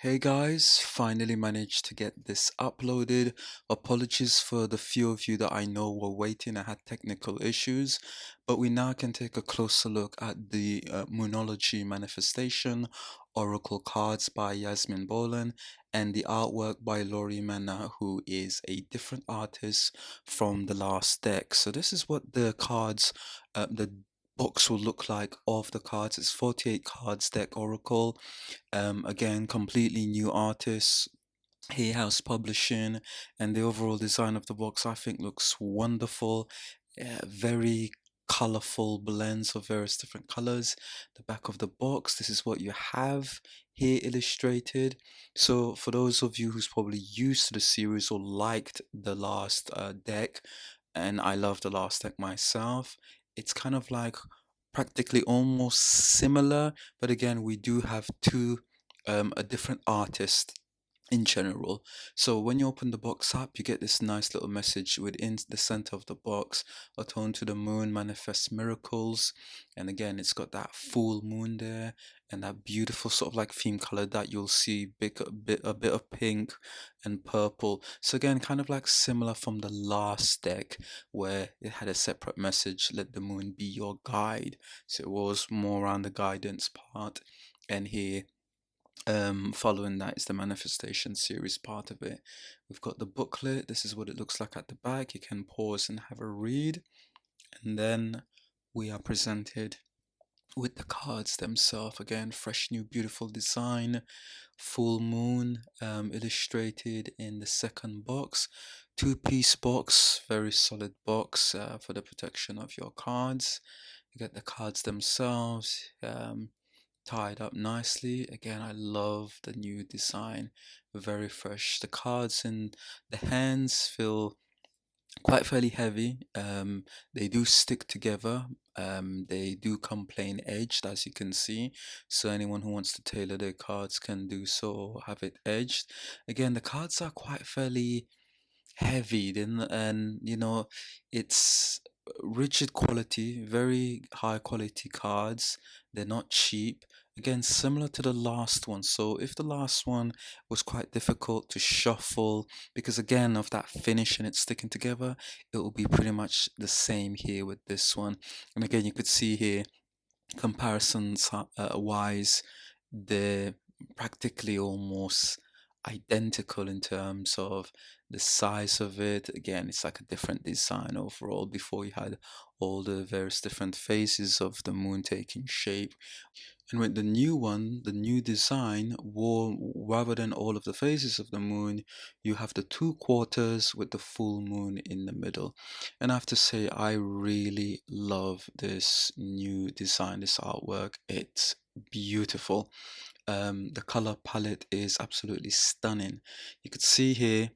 Hey guys, finally managed to get this uploaded. Apologies for the few of you that I know were waiting. I had technical issues, but we now can take a closer look at the Moonology Manifestation Oracle Cards by Yasmin Bolan and the artwork by Laurie Manna, who is a different artist from the last deck. So this is what the cards, the box will look like of the cards. It's 48 cards deck Oracle. Again, completely new artists, House Publishing, and the overall design of the box I think looks wonderful. Very colorful blends of various different colors. The back of the box, this is what you have here illustrated. So for those of you who's probably used to the series or liked the last deck, and I love the last deck myself, it's kind of like practically almost similar, but again we do have two a different artist in general. So when you open the box up, you get this nice little message within the center of the box: atone to the moon, manifest miracles. And again, it's got that full moon there and that beautiful sort of like theme color that you'll see a bit of pink and purple. So again, kind of like similar from the last deck where it had a separate message: let the moon be your guide. So it was more around the guidance part. And here, following that is the manifestation series part of it. We've got the booklet. This is what it looks like at the back. You can pause and have a read, and then we are presented with the cards themselves. Again, fresh new beautiful design, full moon, illustrated in the second box, two-piece box, very solid box for the protection of your cards. You get the cards themselves, tied up nicely. Again, I love the new design, very fresh. The cards in the hands feel quite fairly heavy. They do stick together. They do come plain edged, as you can see. So anyone who wants to tailor their cards can do so, or have it edged. Again, the cards are quite fairly heavy, then, and it's rigid quality, very high quality cards. They're not cheap. Again, similar to the last one. So if the last one was quite difficult to shuffle because again of that finish and it's sticking together, it will be pretty much the same here with this one. And again, you could see here comparisons wise, they're practically almost identical in terms of the size of it. Again, it's like a different design overall. Before you had all the various different phases of the moon taking shape, and with the new one, the new design, rather than all of the phases of the moon, you have the two quarters with the full moon in the middle. And I have to say, I really love this new design, this artwork. It's beautiful. The color palette is absolutely stunning. You could see here,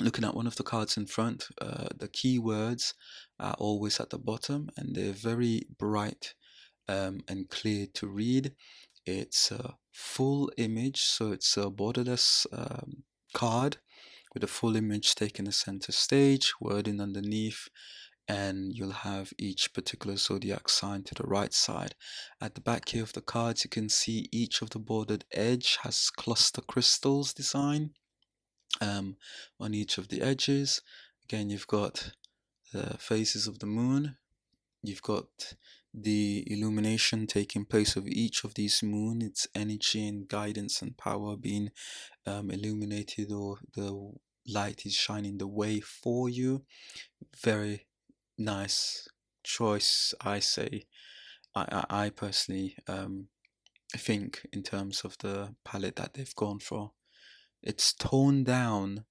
looking at one of the cards in front, the keywords are always at the bottom and they're very bright and clear to read. It's a full image, so it's a borderless card with a full image taking the center stage, wording underneath, and you'll have each particular zodiac sign to the right side. At the back here of the cards, you can see each of the bordered edge has cluster crystals design on each of the edges. Again, you've got the phases of the moon. You've got the illumination taking place of each of these moon, its energy and guidance and power being illuminated, or the light is shining the way for you. Very nice choice, I say. I personally think in terms of the palette that they've gone for. It's toned down,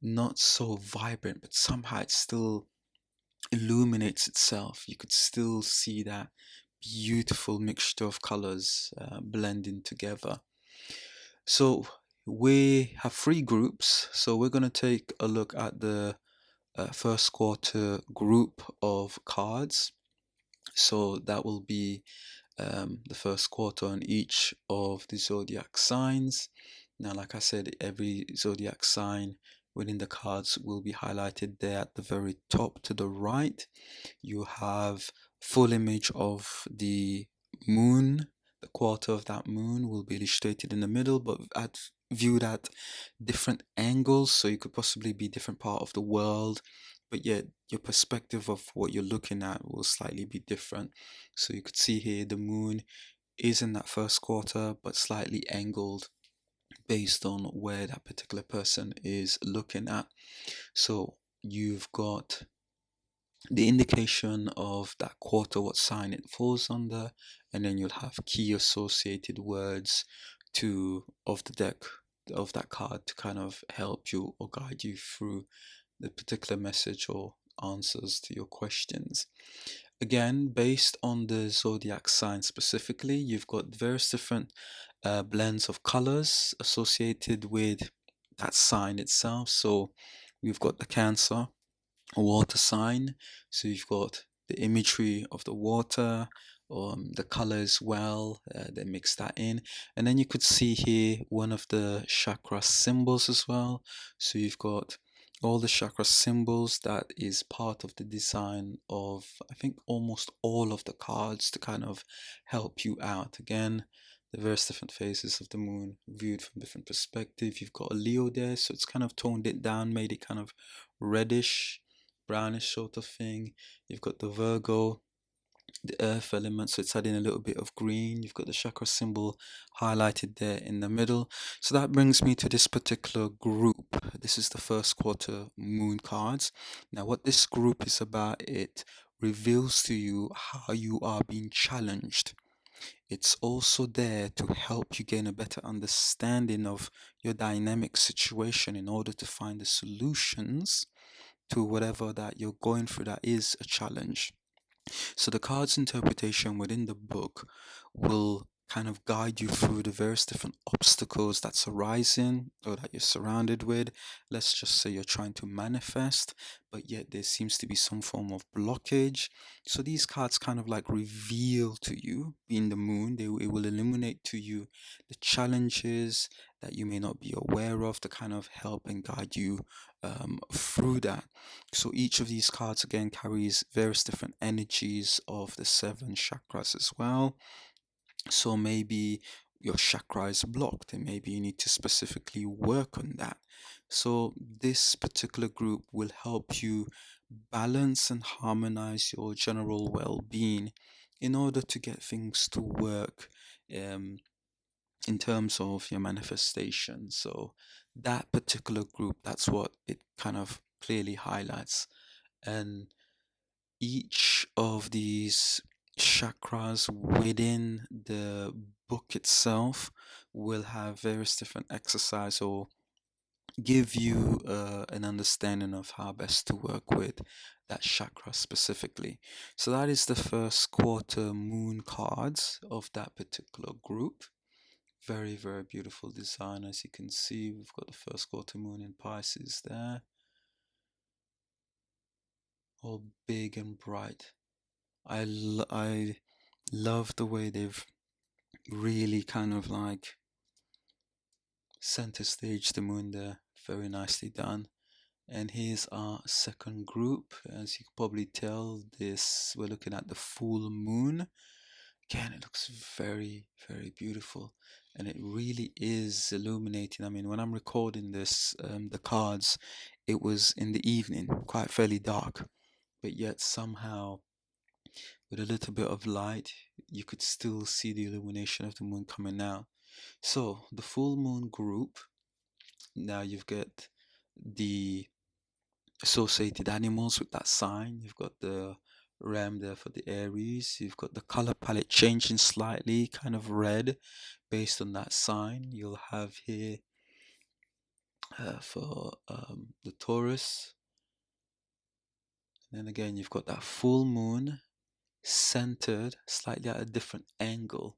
not so vibrant, but somehow it still illuminates itself. You could still see that beautiful mixture of colors blending together. So we have three groups. So we're going to take a look at the first quarter group of cards. So that will be the first quarter on each of the zodiac signs. Now, like I said, every zodiac sign within the cards will be highlighted there at the very top to the right. You have full image of the moon. The quarter of that moon will be illustrated in the middle, but viewed at different angles, so you could possibly be different part of the world, but yet your perspective of what you're looking at will slightly be different. So you could see here the moon is in that first quarter, but slightly angled based on where that particular person is looking at. So you've got the indication of that quarter, what sign it falls under, and then you'll have key associated words to of the deck of that card to kind of help you or guide you through the particular message or answers to your questions. Again, based on the zodiac sign specifically, you've got various different blends of colors associated with that sign itself. So we've got the Cancer, a water sign. So you've got the imagery of the water, the color as well. They mix that in, and then you could see here one of the chakra symbols as well. So you've got all the chakra symbols that is part of the design of, I think, almost all of the cards to kind of help you out. Again, the various different phases of the moon viewed from different perspective. You've got a Leo there, so it's kind of toned it down, made it kind of reddish, brownish sort of thing. You've got the Virgo, the earth element, so it's adding a little bit of green. You've got the chakra symbol highlighted there in the middle. So that brings me to this particular group. This is the first quarter moon cards. Now what this group is about, it reveals to you how you are being challenged. It's also there to help you gain a better understanding of your dynamic situation in order to find the solutions to whatever that you're going through that is a challenge. So the cards interpretation within the book will kind of guide you through the various different obstacles that's arising or that you're surrounded with. Let's just say you're trying to manifest, but yet there seems to be some form of blockage. So these cards kind of like reveal to you, being the moon, it will illuminate to you the challenges that you may not be aware of to kind of help and guide you through that. So each of these cards again carries various different energies of the seven chakras as well. So maybe your chakra is blocked and maybe you need to specifically work on that. So this particular group will help you balance and harmonize your general well-being in order to get things to work um, in terms of your manifestation. So that particular group, that's what it kind of clearly highlights. And each of these chakras within the book itself will have various different exercise or give you an understanding of how best to work with that chakra specifically. So that is the first quarter moon cards of that particular group. Very, very beautiful design. As you can see, we've got the first quarter moon in Pisces there, all big and bright. I love the way they've really kind of like center stage the moon there. Very nicely done. And here's our second group. As you can probably tell, this we're looking at the full moon. Again, it looks very, very beautiful, and it really is illuminating. I mean, when I'm recording this, the cards, it was in the evening, quite fairly dark, but yet somehow with a little bit of light, you could still see the illumination of the moon coming out. So the full moon group, now you've got the associated animals with that sign. You've got the ram there for the Aries. You've got the color palette changing slightly, kind of red based on that sign. You'll have here for the Taurus. And then again, you've got that full moon centered slightly at a different angle.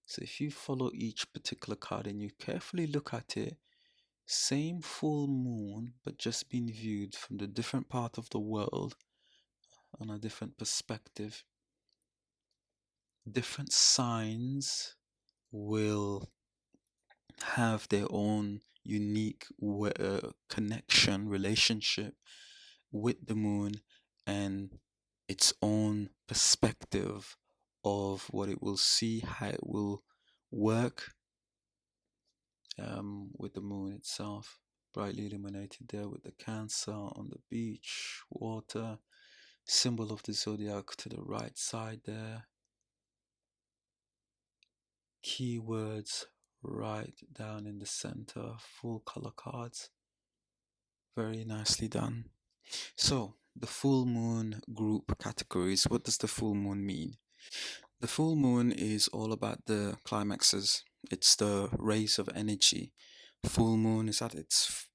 So if you follow each particular card and you carefully look at it, same full moon, but just being viewed from the different part of the world on a different perspective. Different signs will have their own unique connection, relationship with the moon and its own perspective of what it will see, how it will work, with the moon itself, brightly illuminated there with the Cancer on the beach, water, symbol of the zodiac to the right side there, keywords right down in the center, full color cards, very nicely done. So, the full moon group categories. What does the full moon mean? The full moon is all about the climaxes. It's the rays of energy. Full moon is at its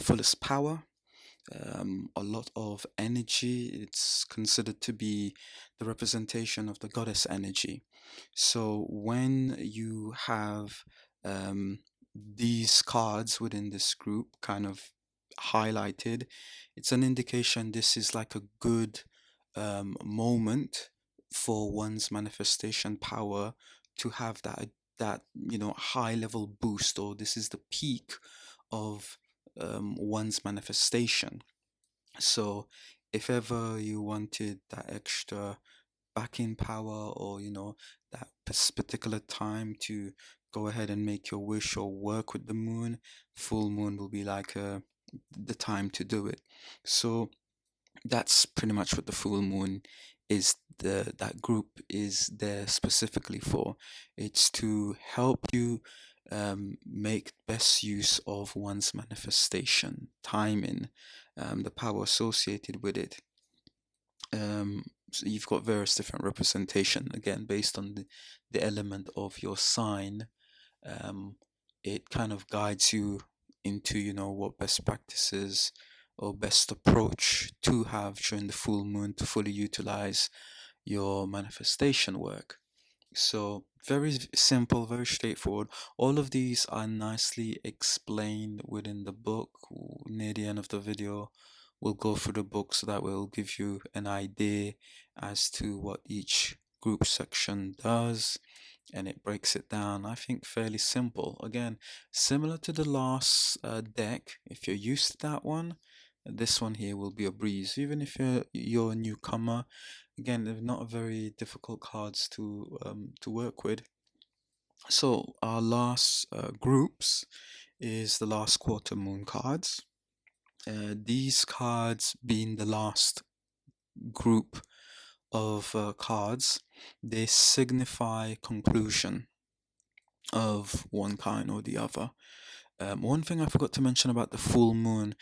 fullest power, a lot of energy. It's considered to be the representation of the goddess energy. So when you have um, these cards within this group kind of highlighted, it's an indication this is like a good moment for one's manifestation power to have that high level boost, or this is the peak of one's manifestation. So if ever you wanted that extra backing power, or that particular time to go ahead and make your wish or work with the moon, full moon will be like the time to do it. So that's pretty much what the full moon is, that group is there specifically for. It's to help you make best use of one's manifestation timing, the power associated with it. So you've got various different representation, again based on the element of your sign. um, it kind of guides you into what best practices or best approach to have during the full moon to fully utilize your manifestation work. So very simple, very straightforward. All of these are nicely explained within the book. Near the end of the video, we'll go through the book so that will give you an idea as to what each group section does, and it breaks it down, I think, fairly simple. Again, similar to the last deck. If you're used to that one, this one here will be a breeze. Even if you're a newcomer, again, they're not very difficult cards to work with. So our last groups is the last quarter moon cards. These cards being the last group of cards, they signify conclusion of one kind or the other. One thing I forgot to mention about the full moon,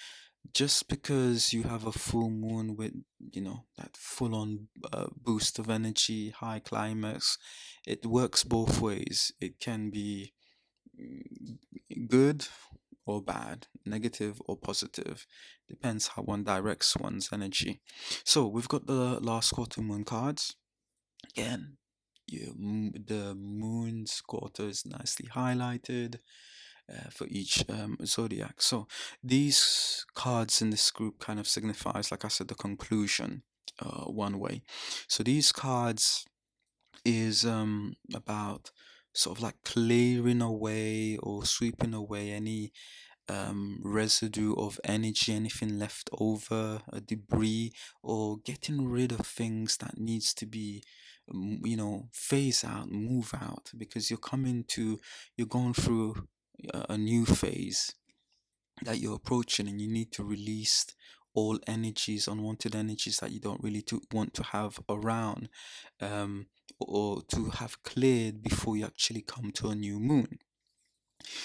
just because you have a full moon with that full on boost of energy, high climax, it works both ways. It can be good or bad, negative or positive, depends how one directs one's energy. So we've got the last quarter moon cards. Again, the moon's quarter is nicely highlighted for each zodiac. So these cards in this group kind of signifies, like I said, the conclusion one way. So these cards is about sort of like clearing away or sweeping away any residue of energy, anything left over, debris, or getting rid of things that needs to be phase out, move out, because you're going through a new phase that you're approaching, and you need to release all energies, unwanted energies that you don't really want to have around, um, or to have cleared before you actually come to a new moon.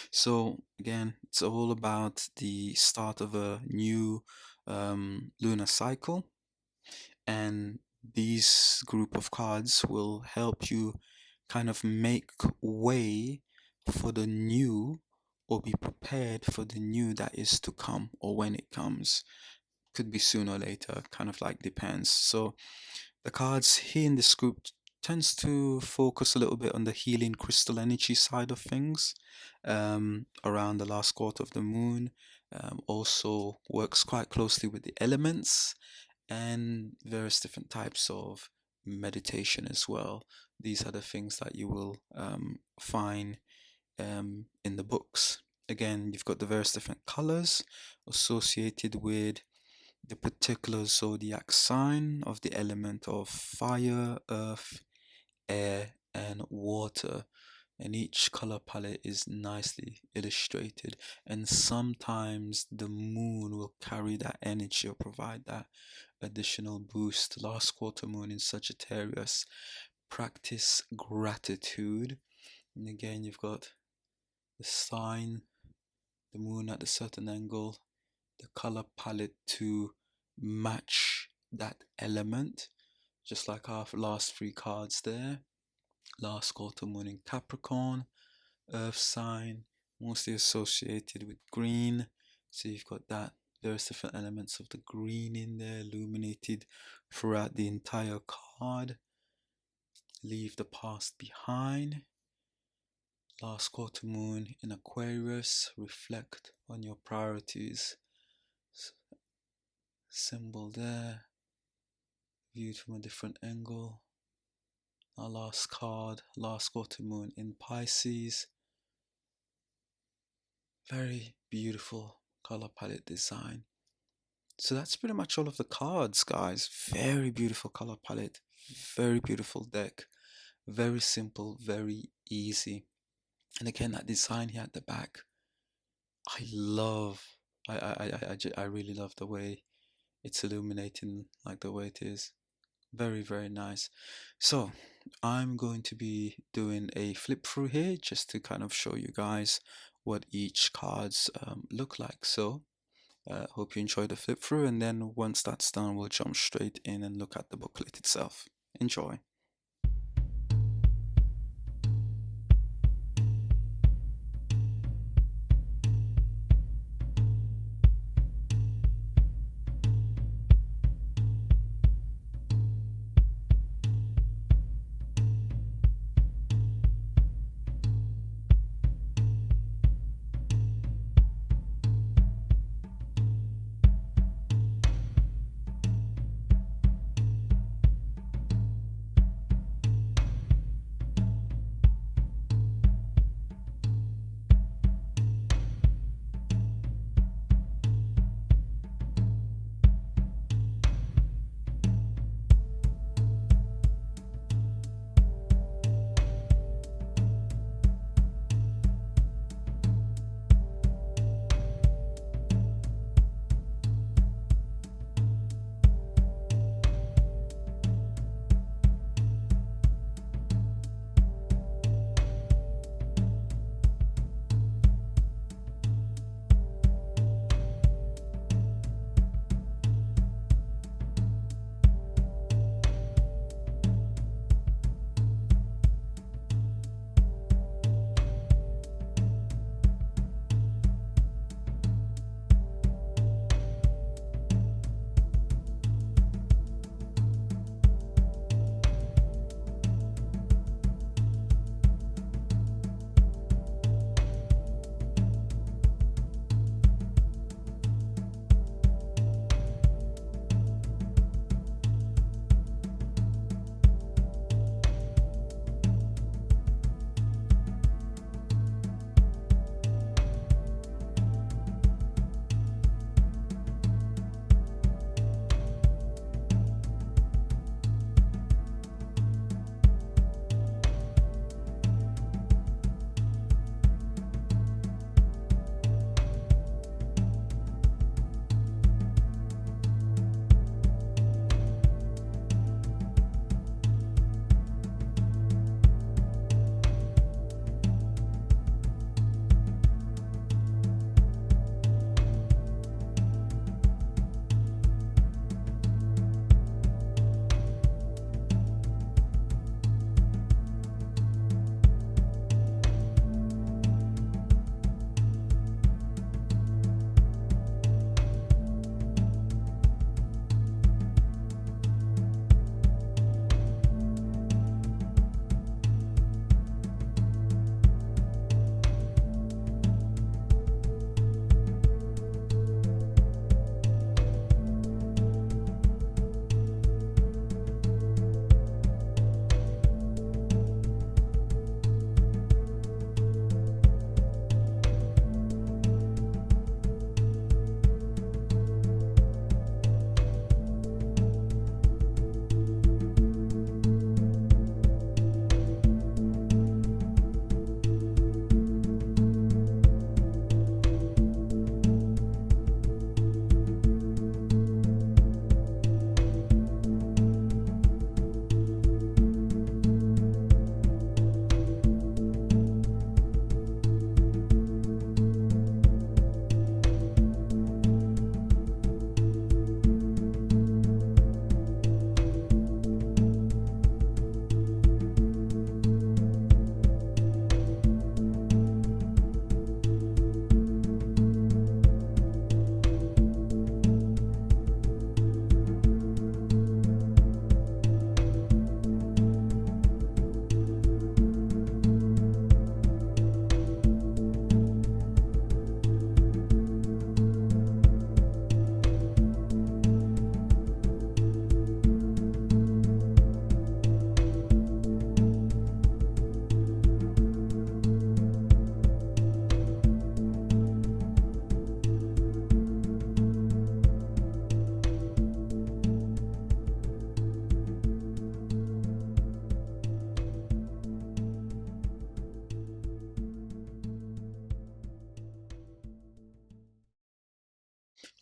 So again, it's all about the start of a new lunar cycle, and these group of cards will help you kind of make way for the new, or be prepared for the new that is to come, or when it comes. Could be sooner or later, kind of like depends. So the cards here in this group tends to focus a little bit on the healing crystal energy side of things, around the last quarter of the moon. Also works quite closely with the elements and various different types of meditation as well. These are the things that you will find in the books. Again, you've got the various different colors associated with the particular zodiac sign of the element of fire, earth, air, and water. and each color palette is nicely illustrated, and sometimes the moon will carry that energy or provide that additional boost. Last quarter moon in Sagittarius, practice gratitude. And again, you've got the sign, the moon at a certain angle, the color palette to match that element, just like our last three cards there. Last quarter moon in Capricorn, earth sign, mostly associated with green. So you've got that. There's different elements of the green in there, illuminated throughout the entire card. Leave the past behind. Last quarter moon in Aquarius, reflect on your priorities. Symbol there, viewed from a different angle. Our last card, last quarter moon in Pisces. Very beautiful color palette design. So that's pretty much all of the cards, guys. Very beautiful color palette, very beautiful deck, very simple, very easy. And again, that design here at the back, I love. I really love the way it's illuminating, like the way it is. Very, very nice. So I'm going to be doing a flip through here just to kind of show you guys what each cards look like. So hope you enjoy the flip through, and then once that's done, we'll jump straight in and look at the booklet itself. Enjoy.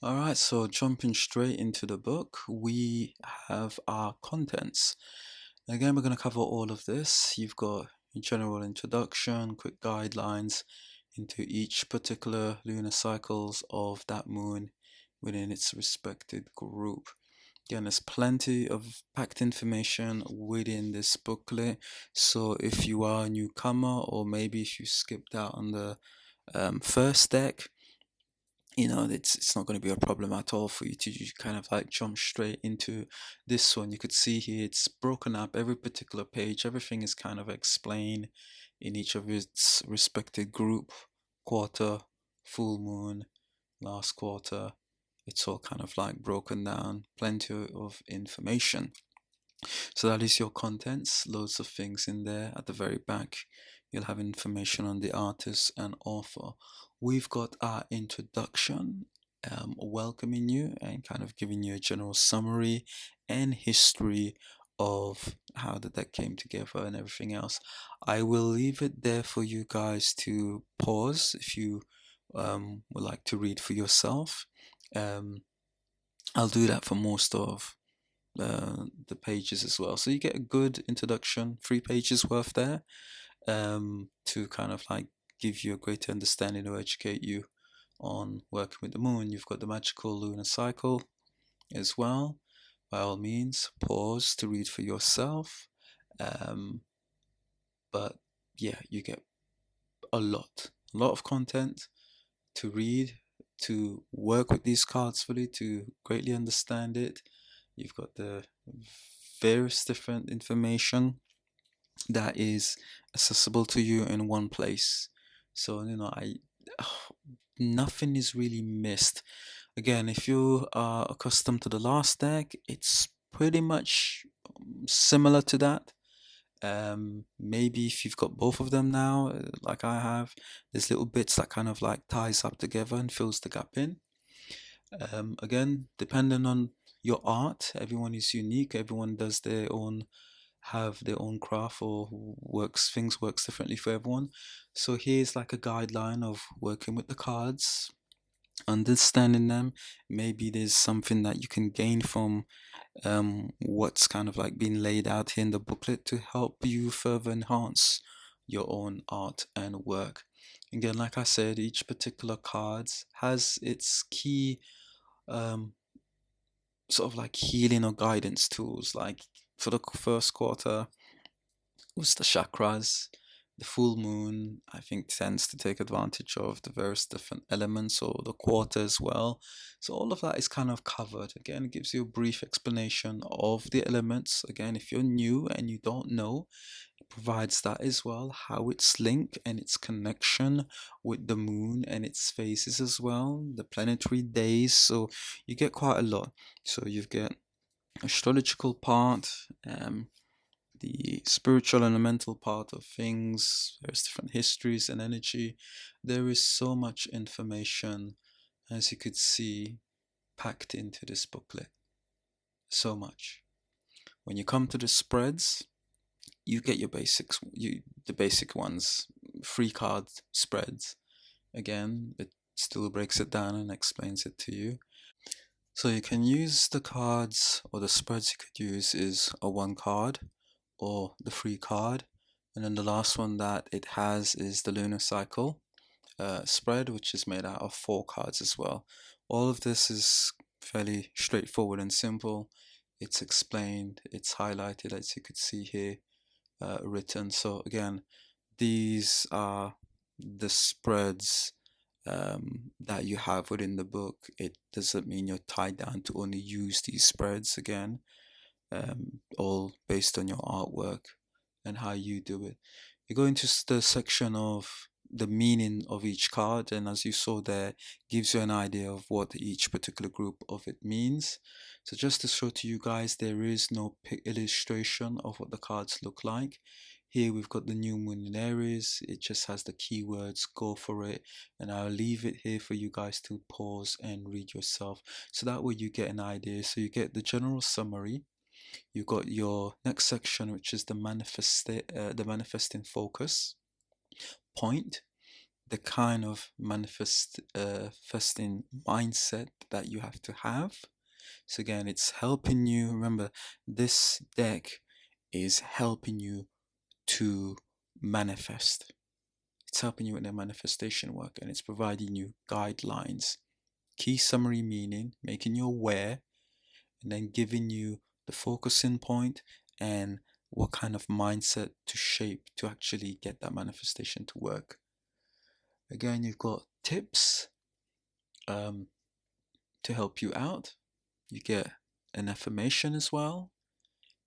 All right, so jumping straight into the book, we have our contents. Again, we're going to cover all of this. You've got a general introduction, quick guidelines into each particular lunar cycles of that moon within its respected group. Again, there's plenty of packed information within this booklet. So if you are a newcomer, or maybe if you skipped out on the first deck, it's not going to be a problem at all for you to just kind of like jump straight into this one. You could see here it's broken up, every particular page, everything is kind of explained in each of its respected group: quarter, full moon, last quarter. It's all kind of like broken down, plenty of information. So that is your contents, loads of things in there. At the very back, you'll have information on the artist and author. We've got our introduction, welcoming you and kind of giving you a general summary and history of how the deck came together and everything else. I will leave it there for you guys to pause if you would like to read for yourself. Um, I'll do that for most of the pages as well. So you get a good introduction, 3 pages worth there, to kind of like give you a greater understanding or educate you on working with the moon. You've got the magical lunar cycle as well. By all means, pause to read for yourself. Um, but yeah, you get a lot of content to read, to work with these cards fully, to greatly understand it. You've got the various different information that is accessible to you in one place. So, I nothing is really missed. Again, if you are accustomed to the last deck, it's pretty much similar to that. Maybe if you've got both of them now, like I have, there's little bits that kind of like ties up together and fills the gap in. Again, depending on your art, everyone is unique. Everyone does have their own craft, or things works differently for everyone. So here's like a guideline of working with the cards, understanding them. Maybe there's something that you can gain from what's kind of like being laid out here in the booklet to help you further enhance your own art and work. Again, like I said, each particular card has its key um, sort of like healing or guidance tools. Like for the first quarter, was the chakras. The full moon, I think, tends to take advantage of the various different elements, or the quarter as well. So all of that is kind of covered. Again, it gives you a brief explanation of the elements. Again, if you're new and you don't know, it provides that as well, how it's linked and its connection with the moon and its phases as well, the planetary days. So you get quite a lot. So you get astrological part, the spiritual and the mental part of things. There's different histories and energy. There is so much information, as you could see, packed into this booklet. So much. When you come to the spreads, you get your basics, the basic ones, 3 card spreads. Again, it still breaks it down and explains it to you. So you can use the cards, or the spreads you could use is a 1 card or the 3 card. And then the last one that it has is the lunar cycle spread, which is made out of 4 cards as well. All of this is fairly straightforward and simple. It's explained, it's highlighted, as you could see here, written. So again, these are the spreads that you have within the book. It doesn't mean you're tied down to only use these spreads. Again, all based on your artwork and how you do it. You go into the section of the meaning of each card, and as you saw there, gives you an idea of what each particular group of it means. So just to show to you guys, there is no illustration of what the cards look like. Here we've got the new moon in Aries. It just has the keywords. Go for it, and I'll leave it here for you guys to pause and read yourself, so that way you get an idea. So you get the general summary. You got your next section, which is the manifesting focus point. the kind of manifesting mindset that you have to have. So again, it's helping you. Remember, this deck is helping you to manifest. It's helping you in the manifestation work, and it's providing you guidelines, key summary meaning, making you aware, and then giving you the focusing point and what kind of mindset to shape to actually get that manifestation to work. Again, you've got tips to help you out. You get an affirmation as well,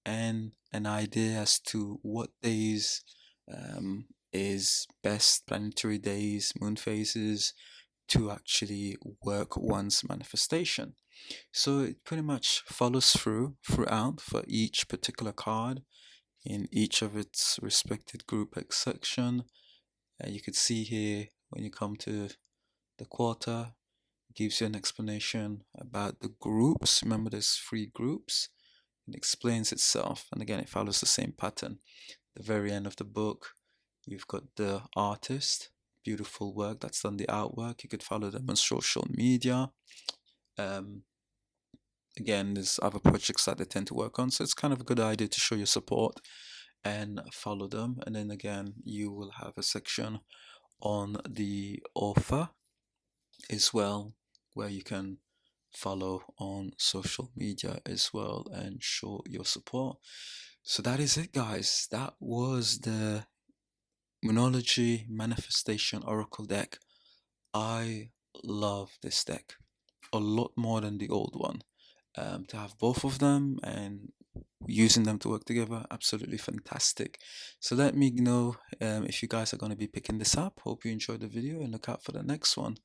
and an idea as to what days is best, planetary days, moon phases, to actually work one's manifestation. So it pretty much follows throughout for each particular card in each of its respected group X section. You could see here when you come to the quarter, it gives you an explanation about the groups. Remember, there's 3 groups. It explains itself, and again, it follows the same pattern. The very end of the book, you've got the artist, beautiful work that's done the artwork. You could follow them on social media. Again, there's other projects that they tend to work on, so it's kind of a good idea to show your support and follow them. And then again, you will have a section on the author as well, where you can follow on social media as well and show your support. So that is it, guys. That was the Moonology Manifestation Oracle deck. I love this deck a lot more than the old one. To have both of them and using them to work together, absolutely fantastic. So let me know if you guys are going to be picking this up. Hope you enjoyed the video and look out for the next one.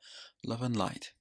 Love and light.